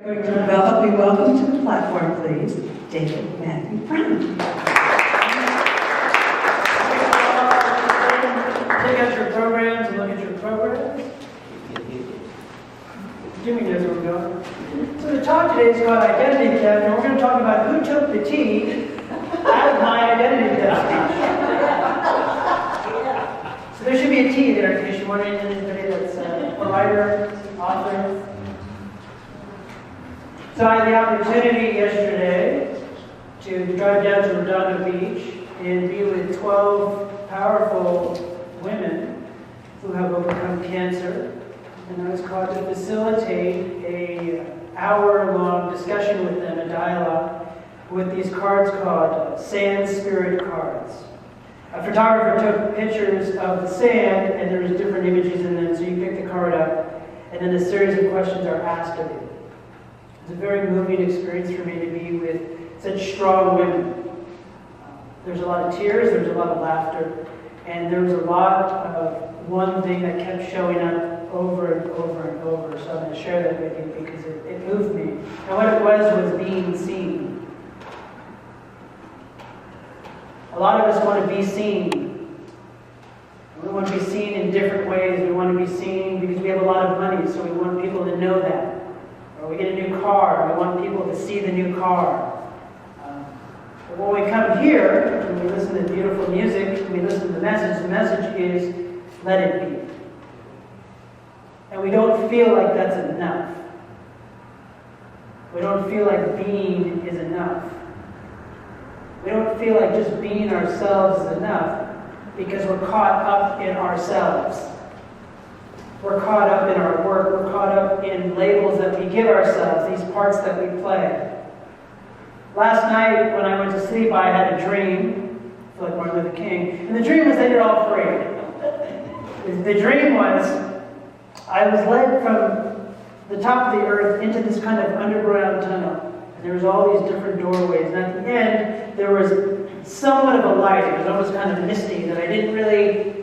Help me welcome to the platform, please, David Matthew Brown. Take out your programs and look at your programs. Jimmy knows where we're going. So the talk today is called Identity Theft, and we're going to talk about who took the T out of my identity theft speech. So there should be a T there in case you're wondering, anybody that's a writer, author. So I had the opportunity yesterday to drive down to Redondo Beach and be with 12 powerful women who have overcome cancer. And I was called to facilitate an hour-long discussion with them, a dialogue, with these cards called Sand Spirit cards. A photographer took pictures of the sand, and there's different images in them, so you pick the card up, and then a series of questions are asked of you. It's a very moving experience for me to be with such strong women. There's a lot of tears, there's a lot of laughter, and there was a lot of one thing that kept showing up over and over and over. So I'm going to share that with you because it moved me. And what it was being seen. A lot of us want to be seen. We want to be seen in different ways. We want to be seen because we have a lot of money, so we want people to know that. Or we get a new car, we want people to see the new car. But when we come here, and we listen to beautiful music, and we listen to the message is, let it be. And we don't feel like that's enough. We don't feel like being is enough. We don't feel like just being ourselves is enough because we're caught up in ourselves. We're caught up in our work. We're caught up in labels that we give ourselves, these parts that we play. Last night, when I went to sleep, I had a dream. I feel like Martin Luther King. And the dream was that you're all free. The dream was, I was led from the top of the earth into this kind of underground tunnel. And there was all these different doorways. And at the end, there was somewhat of a light. It was almost kind of misty that I didn't really...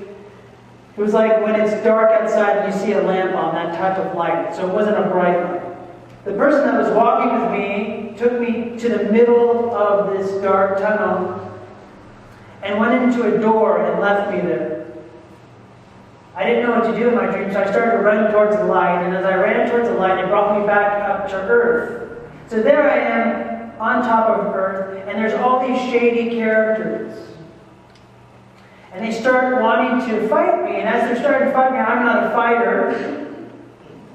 It was like when it's dark outside and you see a lamp on, that type of light. So it wasn't a bright light. The person that was walking with me took me to the middle of this dark tunnel and went into a door and left me there. I didn't know what to do in my dream, so I started to run towards the light. And as I ran towards the light, it brought me back up to earth. So there I am on top of earth, and there's all these shady characters. And they start wanting to fight me. And as they're starting to fight me, I'm not a fighter.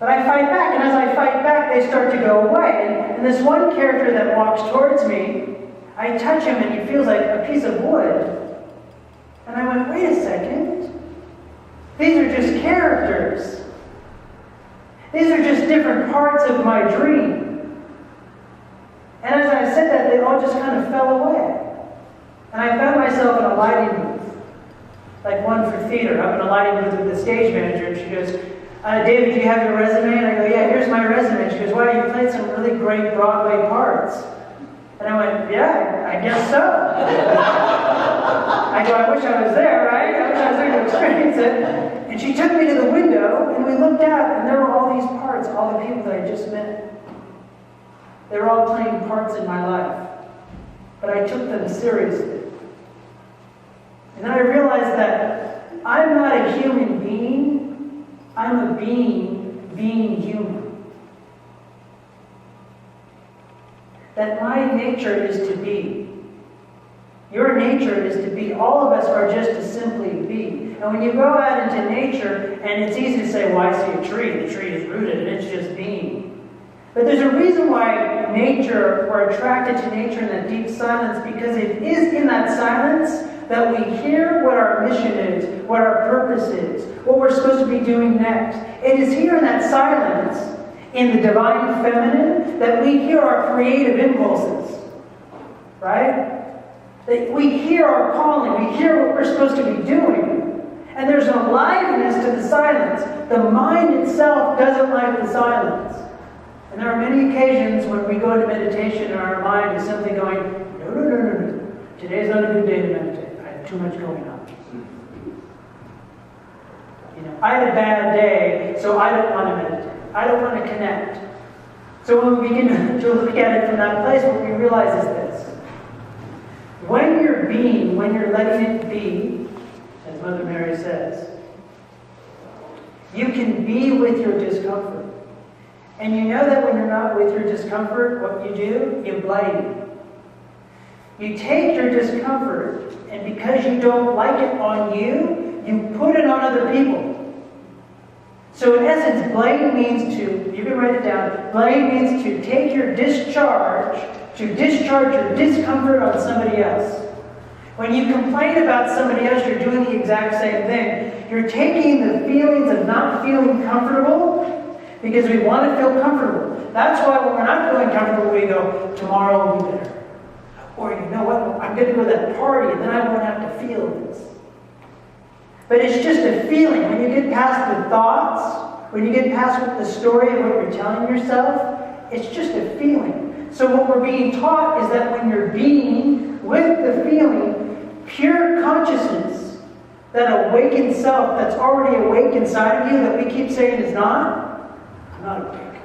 But I fight back. And as I fight back, they start to go away. And this one character that walks towards me, I touch him and he feels like a piece of wood. And I went, wait a second. These are just characters. These are just different parts of my dream. And as I said that, they all just kind of fell away. And I found myself in a lighting booth. Like one for theater. I'm in a lighting booth with the stage manager, and she goes, David, do you have your resume? And I go, yeah, here's my resume. She goes, wow, you played some really great Broadway parts. And I went, yeah, I guess so. I go, I wish I was there, right? I wish I was there to experience it. And she took me to the window, and we looked out, and there were all these parts, all the people that I just met. They were all playing parts in my life. But I took them seriously. And then I realized that I'm not a human being, I'm a being human. That my nature is to be. Your nature is to be. All of us are just to simply be. And when you go out into nature, and it's easy to say, well, I see a tree, the tree is rooted, and it's just being. But there's a reason why we're attracted to nature in that deep silence, because it is in that silence that we hear what our mission is, what our purpose is, what we're supposed to be doing next. It is here in that silence, in the divine feminine, that we hear our creative impulses. Right? That we hear our calling, we hear what we're supposed to be doing. And there's an aliveness to the silence. The mind itself doesn't like the silence. And there are many occasions when we go into meditation and our mind is simply going, no. Today's not a good day to meditate. I have too much going on. I had a bad day, so I don't want to meditate. I don't want to connect. So when we begin to look at it from that place, what we realize is this. When you're being, when you're letting it be, as Mother Mary says, you can be with your discomfort. And you know that when you're not with your discomfort, what you do? You blame. You take your discomfort, and because you don't like it on you, you put it on other people. So in essence, blame means to, you can write it down, blame means to take your discharge, to discharge your discomfort on somebody else. When you complain about somebody else, you're doing the exact same thing. You're taking the feelings of not feeling comfortable because we want to feel comfortable. That's why when we're not feeling comfortable, we go, tomorrow will be better. Or you know what, I'm going to go to that party and then I won't have to feel this. But it's just a feeling. When you get past the thoughts, when you get past the story of what you're telling yourself, it's just a feeling. So what we're being taught is that when you're being with the feeling, pure consciousness, that awakened self that's already awake inside of you that we keep saying is not, I'm not awake.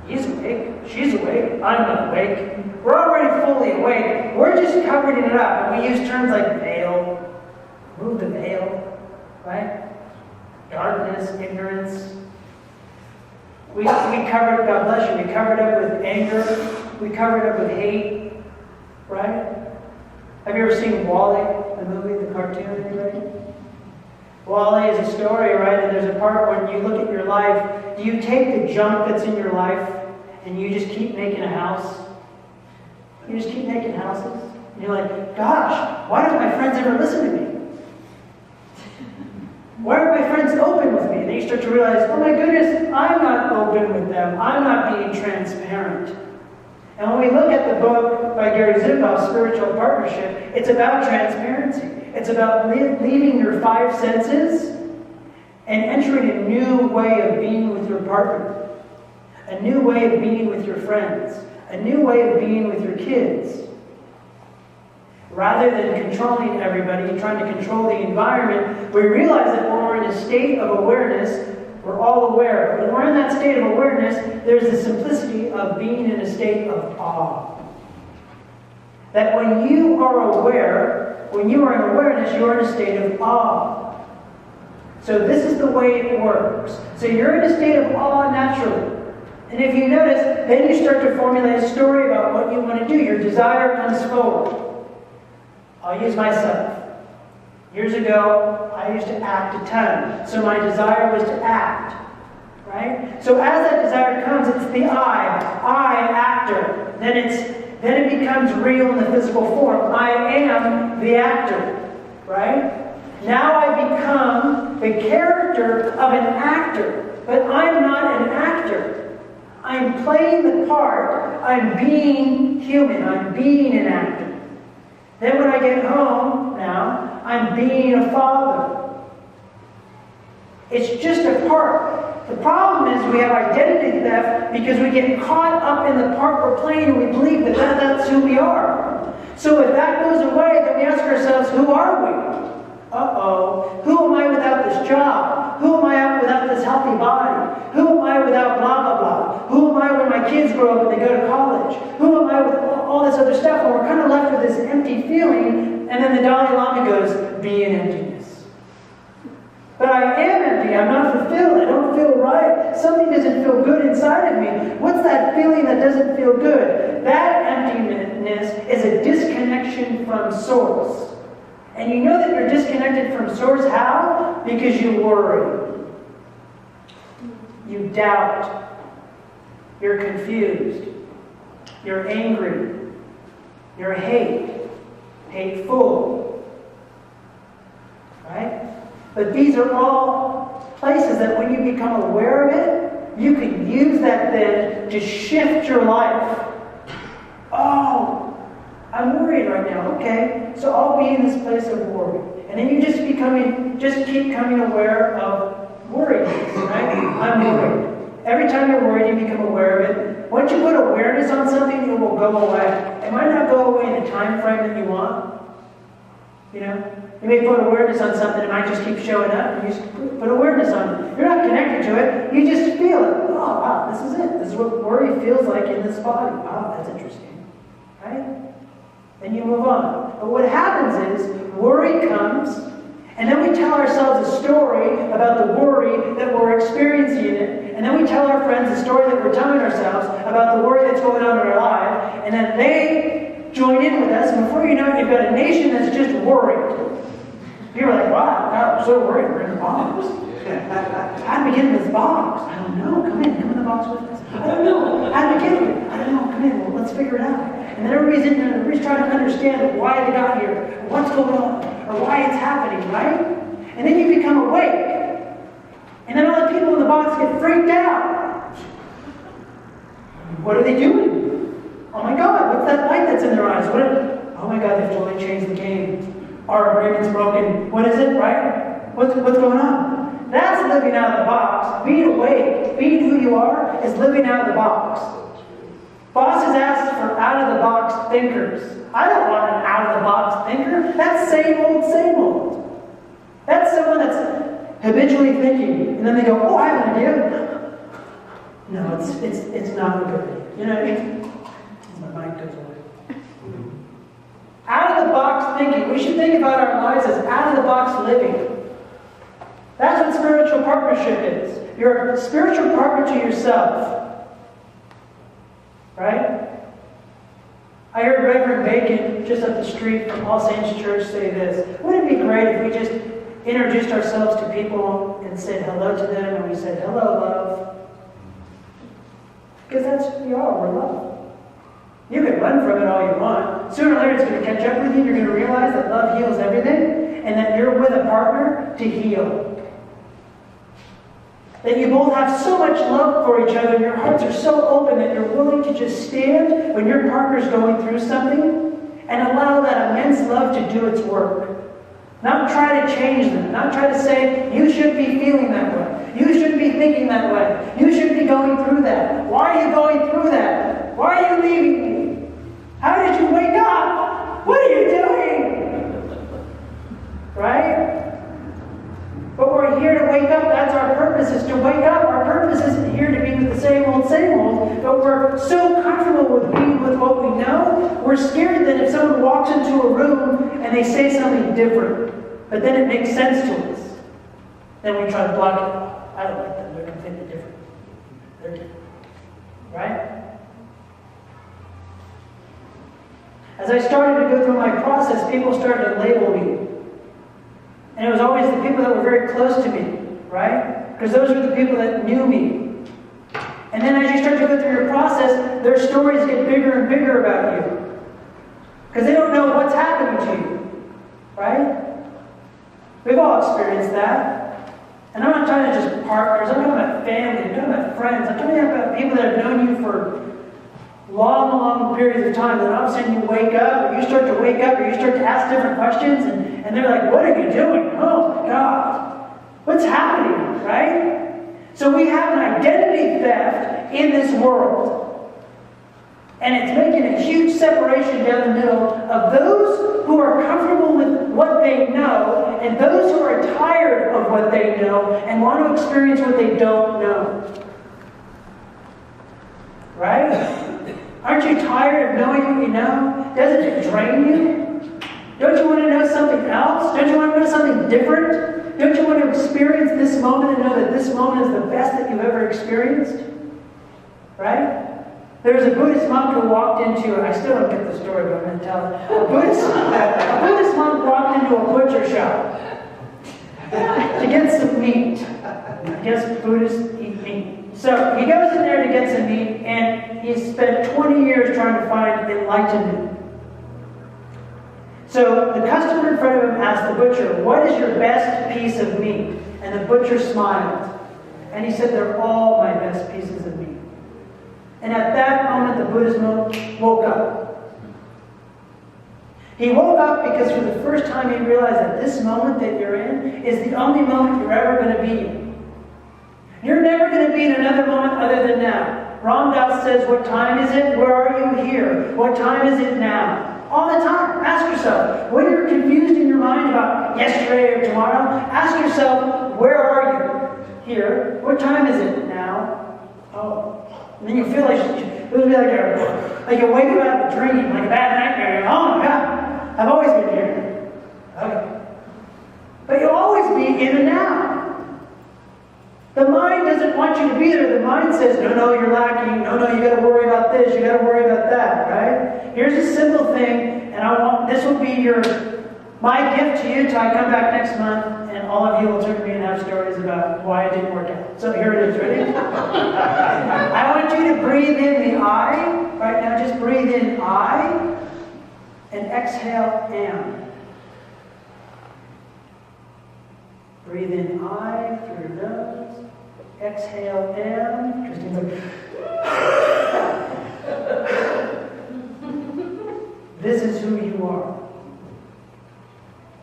He's awake. She's awake. I'm not awake. We're already fully awake. We're just covering it up. And we use terms like veil, move the veil, right? Darkness, ignorance. We cover it, God bless you, we cover it up with anger. We cover it up with hate, right? Have you ever seen Wall-E, the movie, the cartoon, anybody? Wall-E is a story, right? And there's a part when you look at your life, do you take the junk that's in your life and you just keep making a house? You just keep making houses? And you're like, gosh, why don't my friends ever listen to me? Why are my friends open with me? And then you start to realize, oh my goodness, I'm not open with them. I'm not being transparent. And when we look at the book by Gary Zukav, Spiritual Partnership, it's about transparency. It's about leaving your five senses and entering a new way of being with your partner, a new way of being with your friends, a new way of being with your kids. Rather than controlling everybody and trying to control the environment, we realize that when we're in a state of awareness, we're all aware. When we're in that state of awareness, there's the simplicity of being in a state of awe. That when you are aware, when you are in awareness, you are in a state of awe. So this is the way it works. So you're in a state of awe naturally. And if you notice, then you start to formulate a story about what you want to do. Your desire comes forward. I'll use myself. Years ago, I used to act a ton. So my desire was to act. Right? So as that desire comes, it's the I actor. Then it becomes real in the physical form. I am the actor. Right? Now I become the character of an actor. But I'm not an actor. I'm playing the part. I'm being human. I'm being an actor. Then when I get home now, I'm being a father. It's just a part. The problem is we have identity theft because we get caught up in the part we're playing and we believe that that's who we are. So if that goes away, then we ask ourselves, who are we? Uh-oh. Who am I without this job? Who am I without this healthy body? Who am I without blah, blah, blah? Who am I when my kids grow up and they go to college? Who am I with all this other stuff? And we're kind of left with this empty feeling. And then the Dalai Lama goes, be in emptiness. But I am empty. I'm not fulfilled. I don't feel right. Something doesn't feel good inside of me. What's that feeling that doesn't feel good? That emptiness is a disconnection from Source. And you know that you're disconnected from Source. How? Because you worry. You doubt. You're confused. You're angry. You're hateful. Right? But these are all places that when you become aware of it, you can use that then to shift your life. Oh, I'm worried right now. Okay, so I'll be in this place of worry. And then you just keep coming aware of worriness, right? I'm worried. Every time you're worried, you become aware of it. Once you put awareness on something, it will go away. It might not go away in the time frame that you want. You know? You may put awareness on something, it might just keep showing up, and you just put awareness on it. You're not connected to it, you just feel it. Oh, wow, this is it. This is what worry feels like in this body. Wow, that's interesting. Right? Then you move on. But what happens is, worry comes, and then we tell ourselves a story about the worry that we're experiencing in it, and then we tell our friends the story that we're telling ourselves about the worry that's going on in our life, and then they join in with us, and before you know it, you've got a nation that's just worried. You're like, wow, God, I'm so worried, we're in the box. How do we get in this box? I don't know. Come in the box with us. I don't know. How do we get here? I don't know. Come in, well, let's figure it out. And then everybody's in there, everybody's trying to understand why they got here, or what's going on, or why it's happening, right? And then you become awake. And then all the people in the box get freaked out. What are they doing? Oh my God, what's that light that's in their eyes? Oh my God, they've totally changed the game. Our agreement's broken. What is it, right? What's going on? That's living out of the box. Being awake, being who you are, is living out of the box. Bosses ask for out-of-the-box thinkers. I don't want an out-of-the-box thinker. That's same old, same old. That's someone that's habitually thinking, and then they go, oh, I have an idea. No, it's not a good idea. You know what I mean? My mind goes away. Out-of-the-box thinking. We should think about our lives as out-of-the-box living. That's what spiritual partnership is. You're a spiritual partner to yourself. Right? I heard Reverend Bacon, just up the street from All Saints Church, say this. Wouldn't it be great if we just introduced ourselves to people and said hello to them, and we said, hello, love? Because that's who we are. We're love. You can run from it all you want. Sooner or later it's going to catch up with you. You're going to realize that love heals everything, and that you're with a partner to heal. That you both have so much love for each other, and your hearts are so open that you're willing to just stand when your partner's going through something and allow that immense love to do its work. Not try to change them. Not try to say, you should be feeling that way. You should be thinking that way. You should be going through that. Why are you going through that? Why are you leaving me? How did you wake up? What are you doing? Right? But we're here to wake up. That's our purpose, is to wake up. Our purpose isn't here to be with the same old, but we're so comfortable with being with what we know, we're scared that if someone walks into a room and they say something different, but then it makes sense to us, then we try to block it. I don't like them. They're completely different. They're different. Right? As I started to go through my process, people started to label me. And it was always the people that were very close to me, right? Because those were the people that knew me. And then as you start to go through your process, their stories get bigger and bigger about you. Because they don't know what's happening to you, right? We've all experienced that. And I'm not talking just partners, I'm talking about family, I'm talking about friends, I'm talking about people that have known you for long, long periods of time. Then all of a sudden you wake up, or you start to wake up, or you start to ask different questions, and they're like, what are you doing? Oh my God. What's happening, right? So we have an identity theft in this world. And it's making a huge separation down the middle of those who are comfortable with what they know, and those who are tired of what they know and want to experience what they don't know. Right? Aren't you tired of knowing what you know? Doesn't it drain you? Don't you want to know something else? Don't you want to know something different? Don't you want to experience this moment and know that this moment is the best that you've ever experienced? Right? There was a Buddhist monk who walked into, I still don't get the story, but I'm going to tell it. A Buddhist monk walked into a butcher shop to get some meat. I guess Buddhists eat meat. So he goes in there to get some meat, and he spent 20 years trying to find enlightenment. So the customer in front of him asked the butcher, what is your best piece of meat? And the butcher smiled. And he said, they're all my best pieces of meat. And at that moment, the Buddhist monk woke up. He woke up because for the first time he realized that this moment that you're in is the only moment you're ever going to be in. You're never going to be in another moment other than now. Ram Dass says, what time is it? Where are you? Here. What time is it now? All the time. Ask yourself, when you're confused in your mind about yesterday or tomorrow, ask yourself, where are you? Here. What time is it now? Oh. And then you feel like it'll be like you wake up out of a dream, like a bad nightmare. Oh my God, I've always been here. Okay. But you'll always be in and now. The mind doesn't want you to be there. The mind says, no, you're lacking. No, you got to worry about this. You got to worry about that, right? Here's a simple thing, and this will be my gift to you till I come back next month, and all of you will turn to me and have stories about why it didn't work out. So here it is. Ready? I want you to breathe in the I. Right now, just breathe in I, and exhale am. Breathe in I through your nose. Exhale am. Christine's like, this is who you are.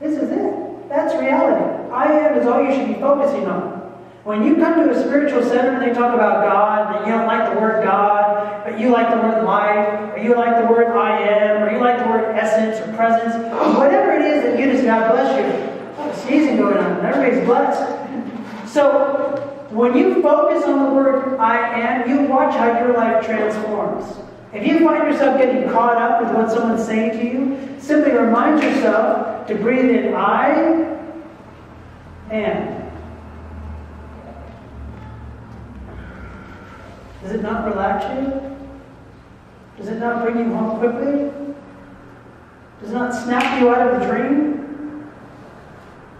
This is it. That's reality. I am is all you should be focusing on. When you come to a spiritual center and they talk about God, and you don't like the word God, but you like the word life, or you like the word I am, or you like the word essence or presence, whatever it is that you just, God bless you. Sneezing going on. Everybody's blessed. So, when you focus on the word I am, you watch how your life transforms. If you find yourself getting caught up with what someone's saying to you, simply remind yourself to breathe in I am. Does it not relax you? Does it not bring you home quickly? Does it not snap you out of the dream?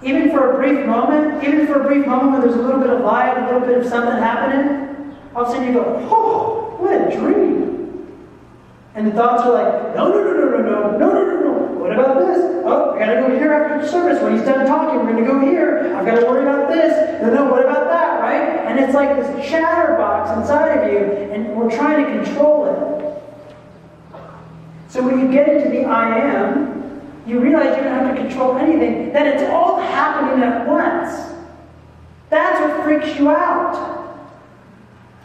Even for a brief moment when there's a little bit of light, a little bit of something happening, all of a sudden you go, oh, what a dream. And the thoughts are like, no. What about this? Oh, I gotta go here after the service. When he's done talking, we're gonna go here. I've got to worry about this. No, what about that, right? And it's like this chatterbox inside of you, and we're trying to control it. So when you get into the I am, you realize you don't have to control anything, that it's all happening at once. That's what freaks you out.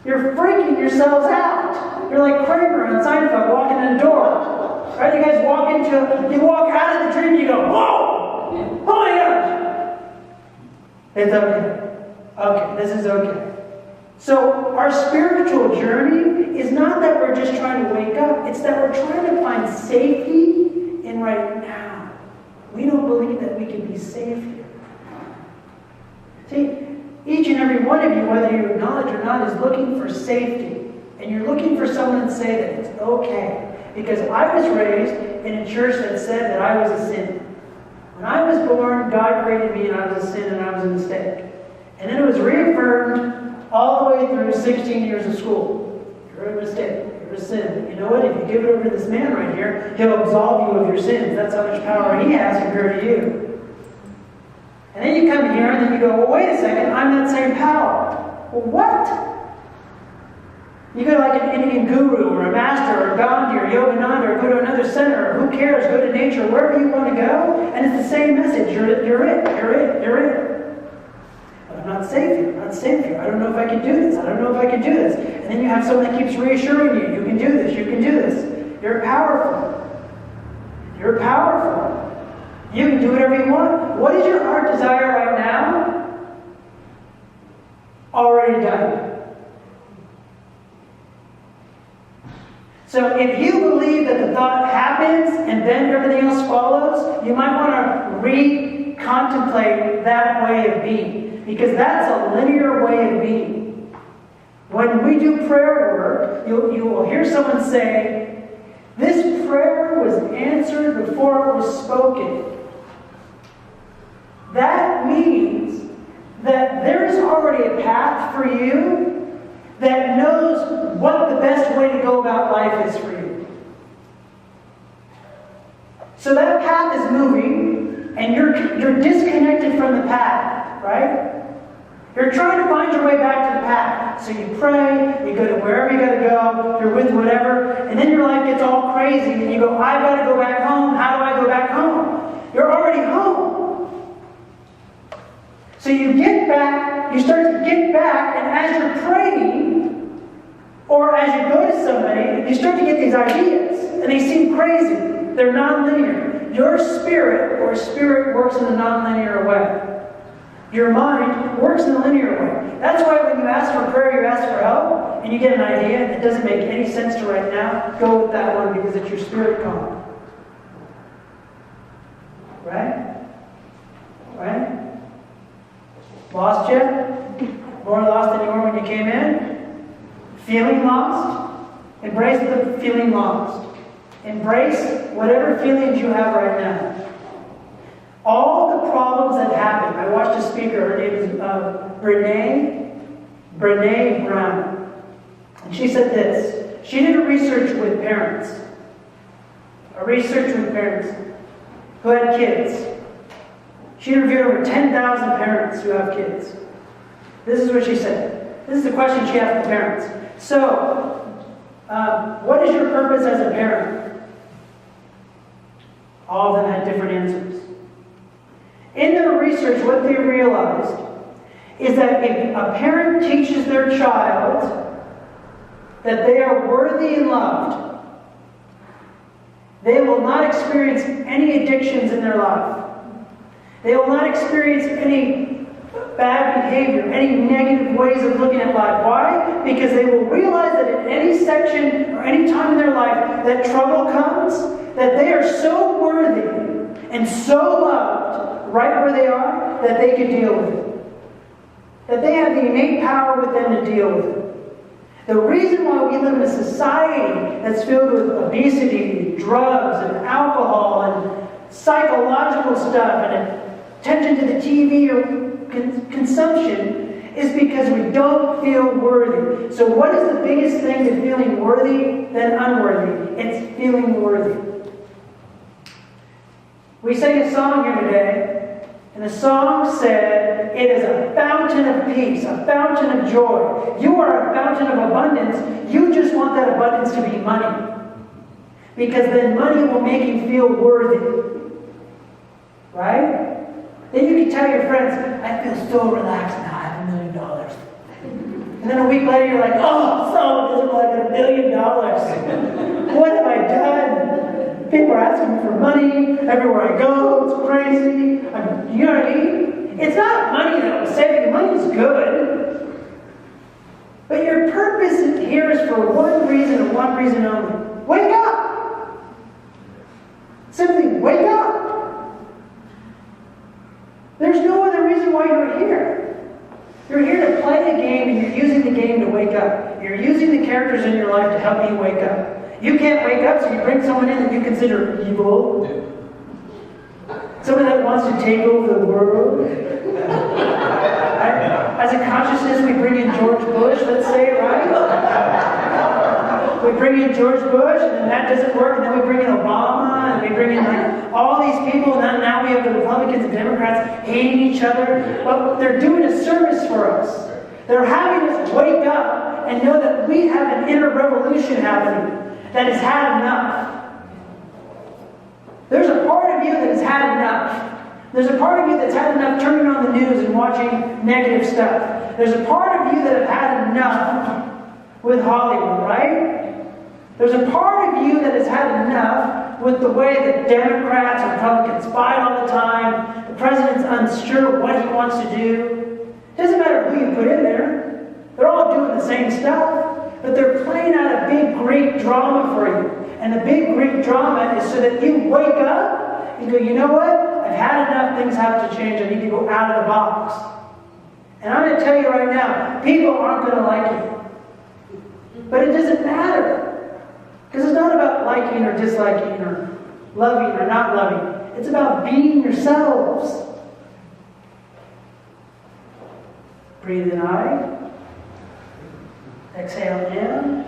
You're freaking yourselves out. You're like Kramer on Seinfeld walking in the door. Right? You guys you walk out of the dream, you go, whoa! Oh my gosh! It's okay. Okay, this is okay. So our spiritual journey is not that we're just trying to wake up, it's that we're trying to find safety in right now. We don't believe that we can be safe here. See, each and every one of you, whether you acknowledge or not, is looking for safety. And you're looking for someone to say that it's okay. Because I was raised in a church that said that I was a sin. When I was born, God created me and I was a sin and I was a mistake. And then it was reaffirmed all the way through 16 years of school. You're a mistake. You're a sin. But you know what? If you give it over to this man right here, he'll absolve you of your sins. That's how much power he has compared to you. And then you come here and then you go, well, wait a second, I'm that same power. Well, what? You go to like an Indian guru or a master or a Gandhi or Yogananda or go to another center or who cares, go to nature, wherever you want to go, and it's the same message. You're it. But I'm not safe here. I don't know if I can do this. And then you have someone that keeps reassuring you, you can do this. You're powerful. You can do whatever you want. What is your heart desire right now? Already done. So if you believe that the thought happens and then everything else follows, you might want to re-contemplate that way of being. Because that's a linear way of being. When we do prayer work, you will hear someone say, this prayer was answered before it was spoken. That means that there's already a path for you that knows what the best way to go about life is for you. So that path is moving, and you're disconnected from the path, right? You're trying to find your way back to the path. So you pray, you go to wherever you got to go, you're with whatever, and then your life gets all crazy, and you go, I've got to go back home. How do I go back home? You're already home. So you get back, you start to get back, and as you're praying, or as you go to somebody, you start to get these ideas, and they seem crazy. they're non-linear. Your spirit works in a non-linear way. Your mind works in a linear way. That's why when you ask for prayer, you ask for help, and you get an idea that doesn't make any sense to right now, go with that one because it's your spirit calling. Right? Right? Lost yet? More lost than you were when you came in? Feeling lost? Embrace the feeling lost. Embrace whatever feelings you have right now. All the problems that happen. I watched a speaker, her name is Brene Brown. And she said this. She did a research with parents. Who had kids. She interviewed over 10,000 parents who have kids. This is what she said. This is the question she asked the parents. So, what is your purpose as a parent? All of them had different answers. In their research, what they realized is that if a parent teaches their child that they are worthy and loved, they will not experience any addictions in their life. They will not experience any bad behavior, any negative ways of looking at life. Why? Because they will realize that in any section or any time in their life that trouble comes, that they are so worthy and so loved right where they are that they can deal with it. That they have the innate power within to deal with it. The reason why we live in a society that's filled with obesity, drugs, and alcohol, and psychological stuff, and attention to the TV or consumption is because we don't feel worthy. So what is the biggest thing to feeling worthy than unworthy? It's feeling worthy. We sang a song here today, and the song said, it is a fountain of peace, a fountain of joy. You are a fountain of abundance. You just want that abundance to be money. Because then money will make you feel worthy. Right? Then you can tell your friends, I feel so relaxed now, I have $1 million. And then a week later you're like, oh, so miserable, I got $1 million. What have I done? People are asking me for money, everywhere I go, it's crazy. You know what I mean? It's not money that will save you, money's good. But your purpose here is for one reason and one reason only. Wake up! Simply wake up! There's no other reason why you're here. You're here to play a game, and you're using the game to wake up. You're using the characters in your life to help you wake up. You can't wake up, so you bring someone in that you consider evil. Someone that wants to take over the world. As a consciousness, we bring in George Bush, let's say, right? We bring in George Bush, and then that doesn't work, and then we bring in Obama, and we bring in all these people, and then now we have the Republicans and Democrats hating each other. But they're doing a service for us. They're having us wake up and know that we have an inner revolution happening that has had enough. There's a part of you that has had enough. There's a part of you that's had enough turning on the news and watching negative stuff. There's a part of you that have had enough with Hollywood, right? There's a part of you that has had enough with the way that Democrats and Republicans fight all the time. The president's unsure what he wants to do. It doesn't matter who you put in there. They're all doing the same stuff. But they're playing out a big Greek drama for you. And the big Greek drama is so that you wake up and go, you know what? I've had enough, things have to change. I need to go out of the box. And I'm going to tell you right now, people aren't going to like you. But it doesn't matter. Because it's not about liking or disliking or loving or not loving. It's about being yourselves. Breathe in out. Exhale in.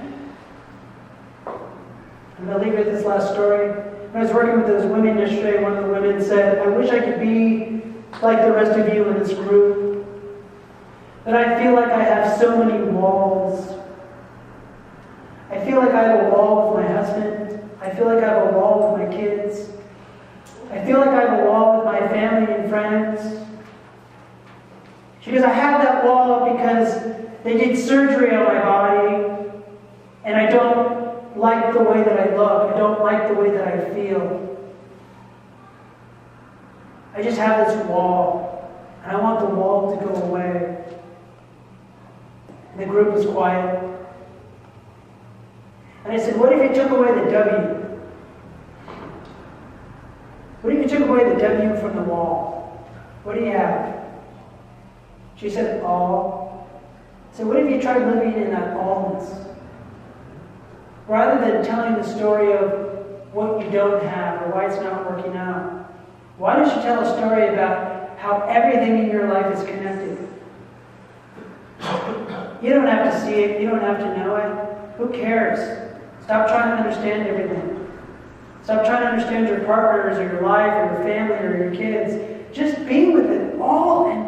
I'm going to leave you with this last story. When I was working with those women yesterday, one of the women said, I wish I could be like the rest of you in this group. But I feel like I have so many walls. I feel like I have a wall with my husband. I feel like I have a wall with my kids. I feel like I have a wall with my family and friends. She goes, I have that wall because they did surgery on my body, and I don't like the way way that I look. I don't like the way that I feel. I just have this wall, and I want the wall to go away. And the group was quiet. And I said, what if you took away the W? What if you took away the W from the wall? What do you have? She said, all. I said, what if you tried living in that allness? Rather than telling the story of what you don't have or why it's not working out, why don't you tell a story about how everything in your life is connected? You don't have to see it. You don't have to know it. Who cares? Stop trying to understand everything. Stop trying to understand your partners or your life or your family or your kids. Just be with it all and